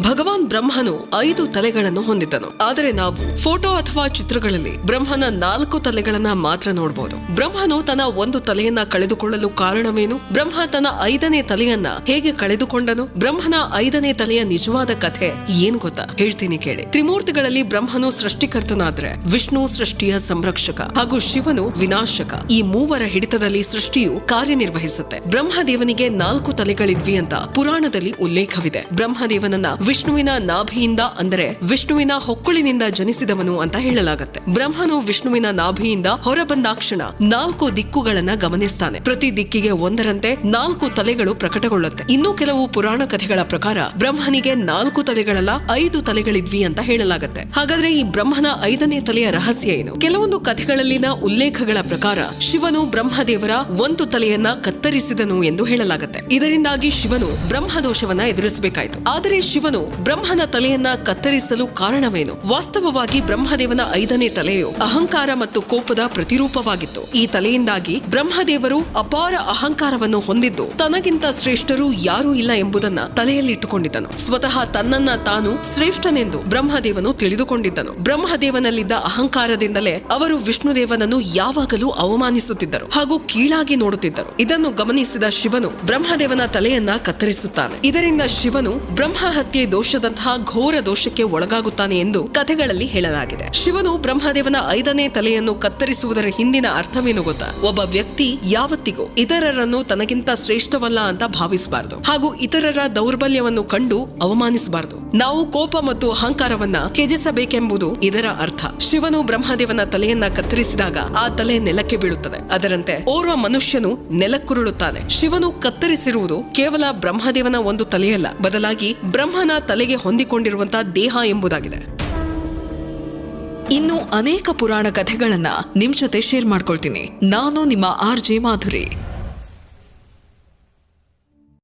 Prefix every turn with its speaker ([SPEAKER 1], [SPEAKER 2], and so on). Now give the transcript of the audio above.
[SPEAKER 1] ಭಗವಾನ್ ಬ್ರಹ್ಮನು 5 ತಲೆಗಳನ್ನು ಹೊಂದಿದ್ದನು. ಆದರೆ ನಾವು ಫೋಟೋ ಅಥವಾ ಚಿತ್ರಗಳಲ್ಲಿ ಬ್ರಹ್ಮನ 4 ತಲೆಗಳನ್ನ ಮಾತ್ರ ನೋಡಬಹುದು. ಬ್ರಹ್ಮನು ತನ್ನ 1 ತಲೆಯನ್ನ ಕಳೆದುಕೊಳ್ಳಲು ಕಾರಣವೇನು? ಬ್ರಹ್ಮ ತನ್ನ 5ನೇ ತಲೆಯನ್ನ ಹೇಗೆ ಕಳೆದುಕೊಂಡನು? ಬ್ರಹ್ಮನ 5ನೇ ತಲೆಯ ನಿಜವಾದ ಕಥೆ ಏನ್ ಗೊತ್ತಾ? ಹೇಳ್ತೀನಿ ಕೇಳಿ. ತ್ರಿಮೂರ್ತಿಗಳಲ್ಲಿ ಬ್ರಹ್ಮನು ಸೃಷ್ಟಿಕರ್ತನಾದ್ರೆ, ವಿಷ್ಣು ಸೃಷ್ಟಿಯ ಸಂರಕ್ಷಕ ಹಾಗೂ ಶಿವನು ವಿನಾಶಕ. ಈ ಮೂವರ ಹಿಡಿತದಲ್ಲಿ ಸೃಷ್ಟಿಯು ಕಾರ್ಯನಿರ್ವಹಿಸುತ್ತೆ. ಬ್ರಹ್ಮದೇವನಿಗೆ 4 ತಲೆಗಳಿದ್ವಿ ಅಂತ ಪುರಾಣದಲ್ಲಿ ಉಲ್ಲೇಖವಿದೆ. ಬ್ರಹ್ಮದೇವನನ್ನ ವಿಷ್ಣುವಿನ ನಾಭಿಯಿಂದ ಅಂದರೆ ವಿಷ್ಣುವಿನ ಹೊಕ್ಕುಳಿನಿಂದ ಜನಿಸಿದವನು ಅಂತ ಹೇಳಲಾಗುತ್ತೆ. ಬ್ರಹ್ಮನು ವಿಷ್ಣುವಿನ ನಾಭಿಯಿಂದ ಹೊರಬಂದಾಕ್ಷಣ 4 ದಿಕ್ಕುಗಳನ್ನ ಗಮನಿಸ್ತಾನೆ. ಪ್ರತಿ ದಿಕ್ಕಿಗೆ ಒಂದರಂತೆ 4 ತಲೆಗಳು ಪ್ರಕಟಗೊಳ್ಳುತ್ತೆ. ಇನ್ನು ಕೆಲವು ಪುರಾಣ ಕಥೆಗಳ ಪ್ರಕಾರ ಬ್ರಹ್ಮನಿಗೆ 4 ತಲೆಗಳಲ್ಲ 5 ತಲೆಗಳಿದ್ವಿ ಅಂತ ಹೇಳಲಾಗುತ್ತೆ. ಹಾಗಾದ್ರೆ ಈ ಬ್ರಹ್ಮನ 5ನೇ ತಲೆಯ ರಹಸ್ಯ ಏನು? ಕೆಲವೊಂದು ಕಥೆಗಳಲ್ಲಿನ ಉಲ್ಲೇಖಗಳ ಪ್ರಕಾರ ಶಿವನು ಬ್ರಹ್ಮದೇವರ 1 ತಲೆಯನ್ನ ಕತ್ತರಿಸಿದನು ಎಂದು ಹೇಳಲಾಗುತ್ತೆ. ಇದರಿಂದಾಗಿ ಶಿವನು ಬ್ರಹ್ಮದೋಷವನ್ನ ಎದುರಿಸಬೇಕಾಯಿತು. ಆದರೆ ಶಿವನು ಬ್ರಹ್ಮನ ತಲೆಯನ್ನ ಕತ್ತರಿಸಲು ಕಾರಣವೇನು? ವಾಸ್ತವವಾಗಿ ಬ್ರಹ್ಮದೇವನ 5ನೇ ತಲೆಯು ಅಹಂಕಾರ ಮತ್ತು ಕೋಪದ ಪ್ರತಿರೂಪವಾಗಿತ್ತು. ಈ ತಲೆಯಿಂದಾಗಿ ಬ್ರಹ್ಮದೇವರು ಅಪಾರ ಅಹಂಕಾರವನ್ನು ಹೊಂದಿದ್ದು ತನಗಿಂತ ಶ್ರೇಷ್ಠರು ಯಾರೂ ಇಲ್ಲ ಎಂಬುದನ್ನ ತಲೆಯಲ್ಲಿಟ್ಟುಕೊಂಡಿದ್ದನು. ಸ್ವತಃ ತನ್ನನ್ನ ತಾನು ಶ್ರೇಷ್ಠನೆಂದು ಬ್ರಹ್ಮದೇವನು ತಿಳಿದುಕೊಂಡಿದ್ದನು. ಬ್ರಹ್ಮದೇವನಲ್ಲಿದ್ದ ಅಹಂಕಾರದಿಂದಲೇ ಅವರು ವಿಷ್ಣುದೇವನನ್ನು ಯಾವಾಗಲೂ ಅವಮಾನಿಸುತ್ತಿದ್ದರು ಹಾಗೂ ಕೀಳಾಗಿ ನೋಡುತ್ತಿದ್ದರು. ಇದನ್ನು ಗಮನಿಸಿದ ಶಿವನು ಬ್ರಹ್ಮದೇವನ ತಲೆಯನ್ನ ಕತ್ತರಿಸುತ್ತಾನೆ. ಇದರಿಂದ ಶಿವನು ಬ್ರಹ್ಮ ಹತ್ಯೆ ದೋಷದಂತಹ ಘೋರ ದೋಷಕ್ಕೆ ಒಳಗಾಗುತ್ತಾನೆ ಎಂದು ಕಥೆಗಳಲ್ಲಿ ಹೇಳಲಾಗಿದೆ. ಶಿವನು ಬ್ರಹ್ಮದೇವನ 5ನೇ ತಲೆಯನ್ನು ಕತ್ತರಿಸುವುದರ ಹಿಂದಿನ ಅರ್ಥವೇನು ಗೊತ್ತಾ? ಒಬ್ಬ ವ್ಯಕ್ತಿ ಯಾವತ್ತಿಗೂ ಇತರರನ್ನು ತನಗಿಂತ ಶ್ರೇಷ್ಠವಲ್ಲ ಅಂತ ಭಾವಿಸಬಾರದು ಹಾಗೂ ಇತರರ ದೌರ್ಬಲ್ಯವನ್ನು ಕಂಡು ಅವಮಾನಿಸಬಾರದು. ನಾವು ಕೋಪ ಮತ್ತು ಅಹಂಕಾರವನ್ನ ತ್ಯಜಿಸಬೇಕೆಂಬುದು ಇದರ ಅರ್ಥ. ಶಿವನು ಬ್ರಹ್ಮದೇವನ ತಲೆಯನ್ನ ಕತ್ತರಿಸಿದಾಗ ಆ ತಲೆ ನೆಲಕ್ಕೆ ಬೀಳುತ್ತದೆ. ಅದರಂತೆ ಓರ್ವ ಮನುಷ್ಯನು ನೆಲಕ್ಕುರುಳುತ್ತಾನೆ. ಶಿವನು ಕತ್ತರಿಸಿರುವುದು ಕೇವಲ ಬ್ರಹ್ಮದೇವನ 1 ತಲೆಯಲ್ಲ, ಬದಲಾಗಿ ಬ್ರಹ್ಮನ ತಲೆಗೆ ಹೊಂದಿಕೊಂಡಿರುವಂತಹ ದೇಹ ಎಂಬುದಾಗಿದೆ. ಇನ್ನು ಅನೇಕ ಪುರಾಣ ಕಥೆಗಳನ್ನ ನಿಮ್ ಜೊತೆ ಶೇರ್ ಮಾಡ್ಕೊಳ್ತೀನಿ. ನಾನು ನಿಮ್ಮ RJ ಮಾಧುರಿ.